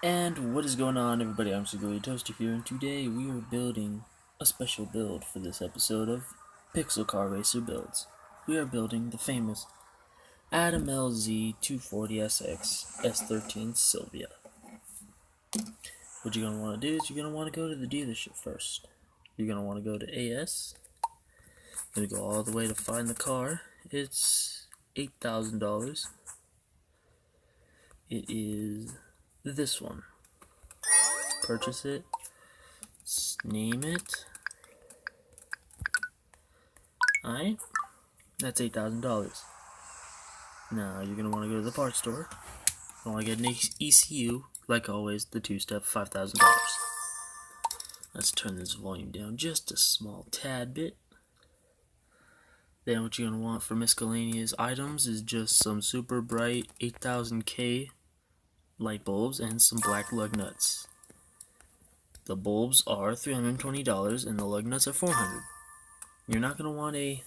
And what is going on, everybody? I'm Siguri Toaster here, and today we are building a special build for this episode of Pixel Car Racer Builds. We are building the famous Adam LZ 240SX S13 Sylvia. What you're going to want to do is you're going to want to go to the dealership first. You're going to want to go to AS. You're going to go all the way to find the car. It's $8,000. It is this one. Purchase it, name it. Alright, that's $8,000. Now you're gonna want to go to the parts store. You want to get an ECU, like always, the two-step, $5,000. Let's turn this volume down just a small tad bit. Then what you're gonna want for miscellaneous items is just some super bright 8000K light bulbs and some black lug nuts. The bulbs are $320 and the lug nuts are $400. You're not gonna want any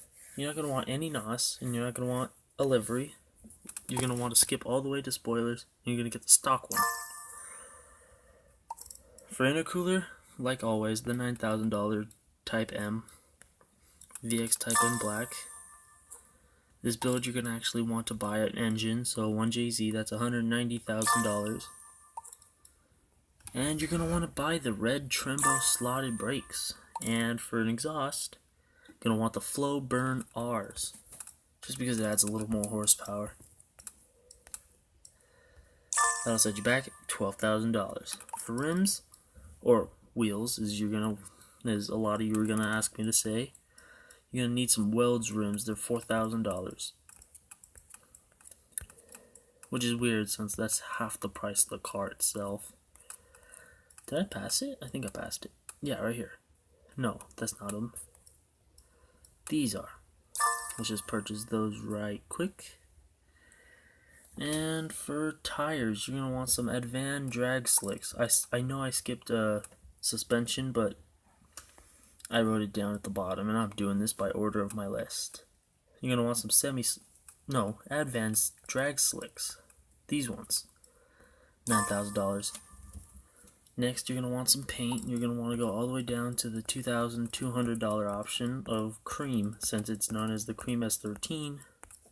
NOS, and you're not gonna want a livery. You're gonna want to skip all the way to spoilers, and you're gonna get the stock one. For intercooler, like always, the $9,000 Type M, VX Type M Black. This build you're gonna actually want to buy an engine, so 1JZ, that's $190,000. And you're going to want to buy the red Trembo slotted brakes. And for an exhaust, you're going to want the Flow Burn R's. Just because it adds a little more horsepower. That'll set you back at $12,000. For rims, or wheels, as a lot of you are going to ask me to say, you're going to need some Welds rims. They're $4,000. Which is weird since that's half the price of the car itself. Did I pass it? I think I passed it. Yeah, right here. No, that's not them. These are. Let's just purchase those right quick. And for tires, you're going to want some Advan drag slicks. I know I skipped suspension, but I wrote it down at the bottom, and I'm doing this by order of my list. You're going to want some Advan's drag slicks. These ones. $9,000. Next, you're going to want some paint. You're going to want to go all the way down to the $2,200 option of cream. Since it's known as the Cream S13,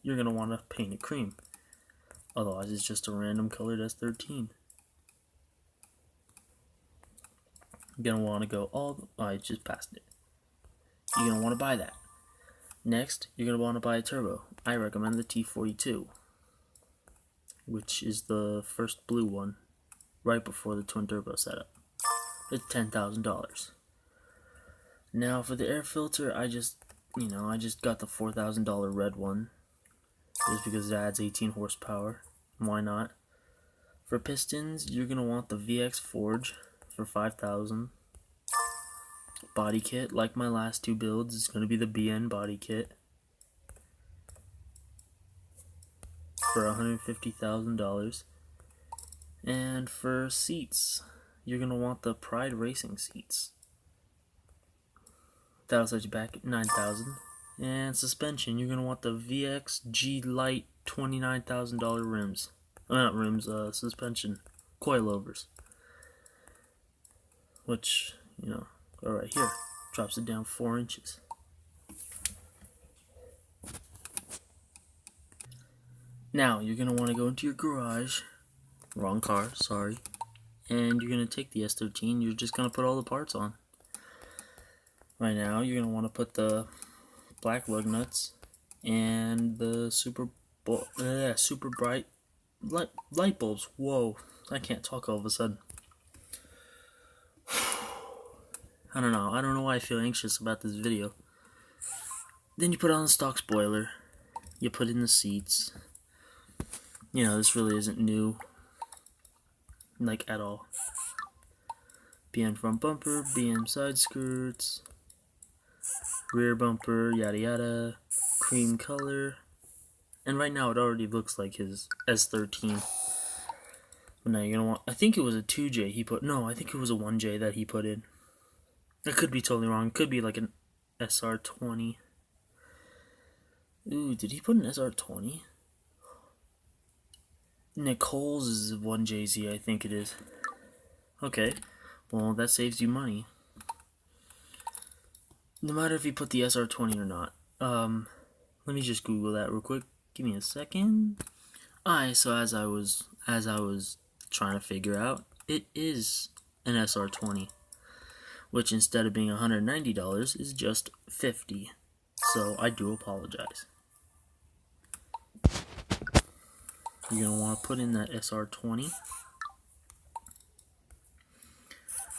you're going to want to paint it cream. Otherwise, it's just a random colored S13. You're going to want to go I just passed it. You're going to want to buy that. Next, you're going to want to buy a turbo. I recommend the T42, which is the first blue one, right before the twin turbo setup. It's $10,000. Now for the air filter, I just got the $4,000 red one, just because it adds 18 horsepower. Why not? For pistons, you're gonna want the VX Forge for $5,000. Body kit, like my last two builds, is gonna be the BN body kit for $150,000. And for seats, you're going to want the Pride Racing seats. That'll set you back at $9,000. And suspension, you're going to want the VX G Lite $29,000 rims. Not rims, suspension coilovers. Which, are right here. Drops it down 4 inches. Now, you're going to want to go into your garage. Wrong car, sorry. And you're going to take the S13, you're just going to put all the parts on. Right now, you're going to want to put the black lug nuts and the super bright light bulbs. Whoa, I can't talk all of a sudden. I don't know why I feel anxious about this video. Then you put on the stock spoiler. You put in the seats. This really isn't new. Like at all. BM front bumper, BM side skirts, rear bumper, yada yada, cream color, and right now it already looks like his S13. But now you're gonna want, I think it was a 2J I think it was a 1J that he put in. I could be totally wrong, could be like an SR20. Ooh, did he put an SR20? Nicole's is 1JZ, I think it is. Okay, well that saves you money. No matter if you put the SR20 or not. Let me just Google that real quick. Give me a second. Alright, so as I was trying to figure out, it is an SR20, which instead of being $190 is just $50. So I do apologize. You're gonna want to put in that SR20.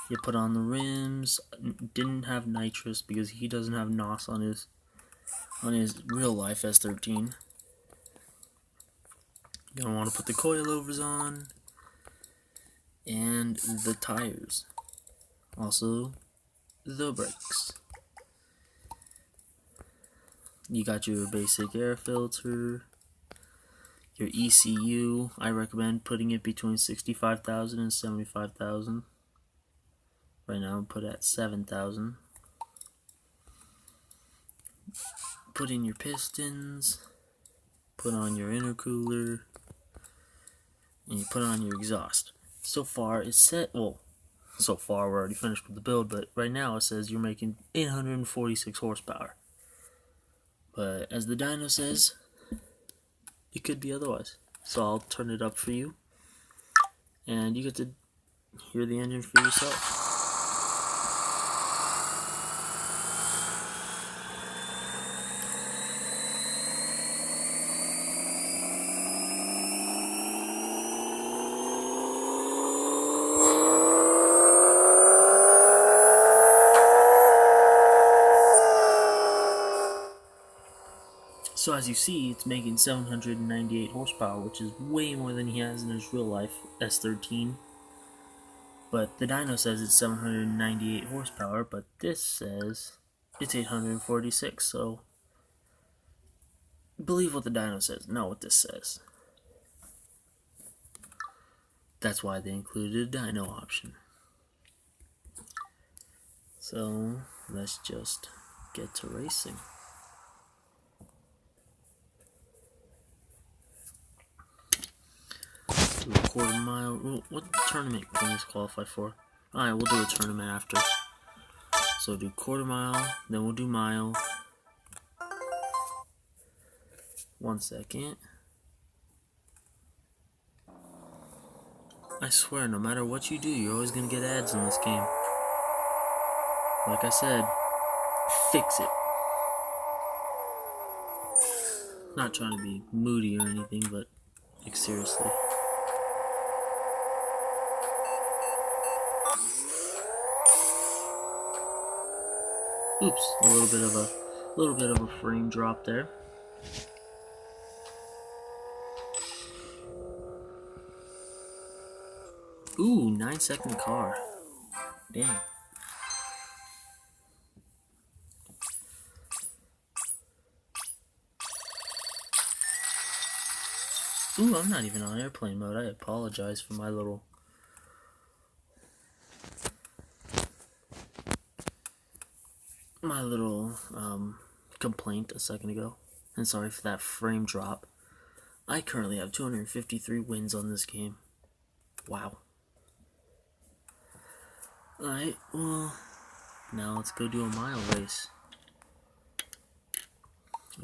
You put on the rims. Didn't have nitrous because he doesn't have NOS on his real life S13. You're gonna want to put the coilovers on and the tires. Also, the brakes. You got your basic air filter, your ECU. I recommend putting it between 65,000 and 75,000. Right now, I'm put at 7,000. Put in your pistons. Put on your intercooler. And you put on your exhaust. So far, it's set. Well, so far we're already finished with the build, but right now it says you're making 846 horsepower. But as the dyno says, it could be otherwise. So I'll turn it up for you, and you get to hear the engine for yourself. So as you see, it's making 798 horsepower, which is way more than he has in his real life S13. But the dyno says it's 798 horsepower, but this says it's 846, so believe what the dyno says, not what this says. That's why they included a dyno option. So let's just get to racing. Do a quarter mile. What tournament can this qualify for? Alright, we'll do a tournament after. So do quarter mile, then we'll do mile. 1 second. I swear, no matter what you do, you're always gonna get ads in this game. Like I said, fix it. Not trying to be moody or anything, but like seriously. Oops, a little bit of a frame drop there. Ooh, 9-second car. Dang. Ooh, I'm not even on airplane mode. I apologize for my little complaint a second ago, and sorry for that frame drop. I currently have 253 wins on this game. Wow. Alright, well, now let's go do a mile race.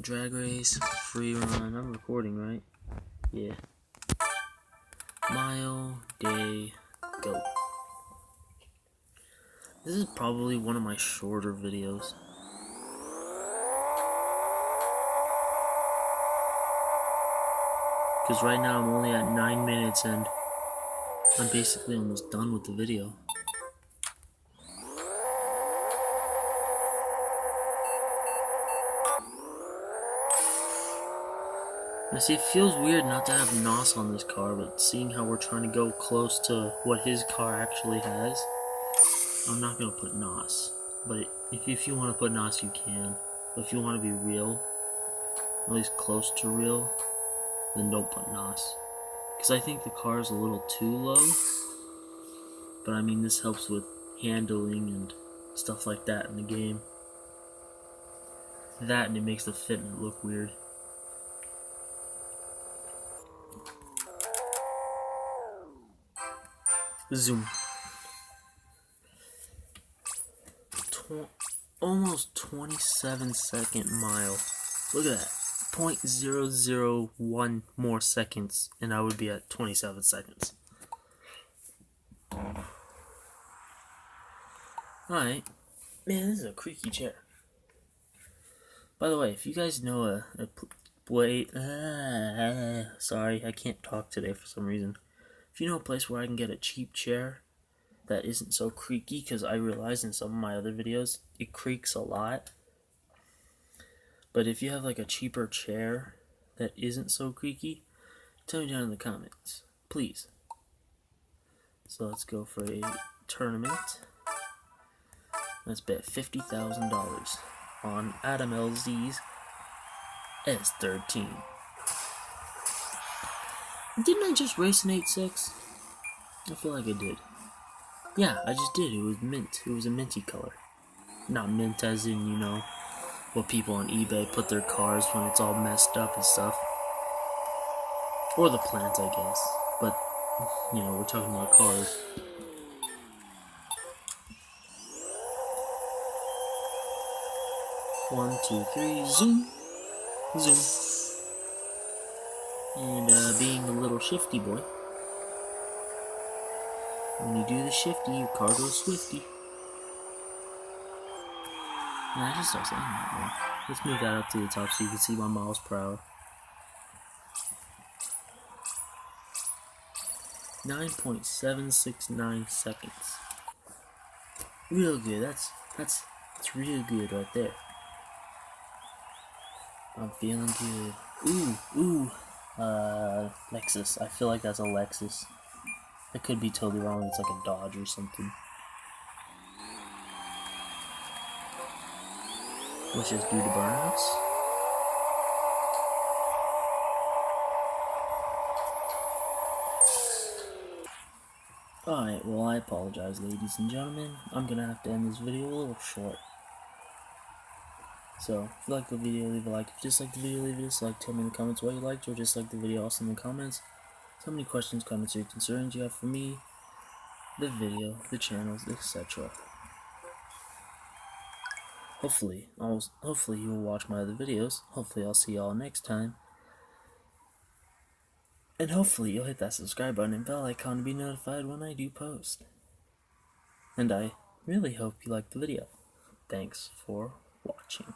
Drag race, free run. I'm recording, right? Yeah. Mile, day, go. This is probably one of my shorter videos. Because right now I'm only at 9 minutes and I'm basically almost done with the video. Now see, it feels weird not to have NOS on this car, but seeing how we're trying to go close to what his car actually has, I'm not going to put NOS. But if you want to put NOS, you can. But if you want to be real, at least close to real, then don't put NOS. Because I think the car is a little too low. But I mean, this helps with handling and stuff like that in the game. That, and it makes the fitment look weird. Zoom. almost 27-second mile. Look at that. 0.001 more seconds, and I would be at 27 seconds. Alright. Man, this is a creaky chair. By the way, if you guys know sorry, I can't talk today for some reason. If you know a place where I can get a cheap chair that isn't so creaky, because I realized in some of my other videos, it creaks a lot. But if you have like a cheaper chair that isn't so creaky, tell me down in the comments, please. So let's go for a tournament. Let's bet $50,000 on Adam LZ's S13. Didn't I just race an 8.6? I feel like I did. Yeah, I just did. It was mint. It was a minty color. Not mint as in, you know, what people on eBay put their cars when it's all messed up and stuff. Or the plant, I guess. But, you know, we're talking about cars. One, two, three, zoom. Zoom. And, being a little shifty boy. When you do the shifty, your car goes swifty. And I just start saying that, man. Let's move that up to the top so you can see my miles per hour. 9.769 seconds. Real good. That's real good right there. I'm feeling good. Ooh. Lexus. I feel like that's a Lexus. I could be totally wrong. It's like a Dodge or something. Let's just do the burnouts. Alright, well, I apologize, ladies and gentlemen. I'm gonna have to end this video a little short. So, if you like the video, leave a like. If you dislike the video, leave a dislike. Tell me in the comments what you liked or disliked the video also in the comments. Tell me any questions, comments, or concerns you have for me, the video, the channels, etc. Hopefully you will watch my other videos. Hopefully I'll see y'all next time. And hopefully you'll hit that subscribe button and bell icon to be notified when I do post. And I really hope you liked the video. Thanks for watching.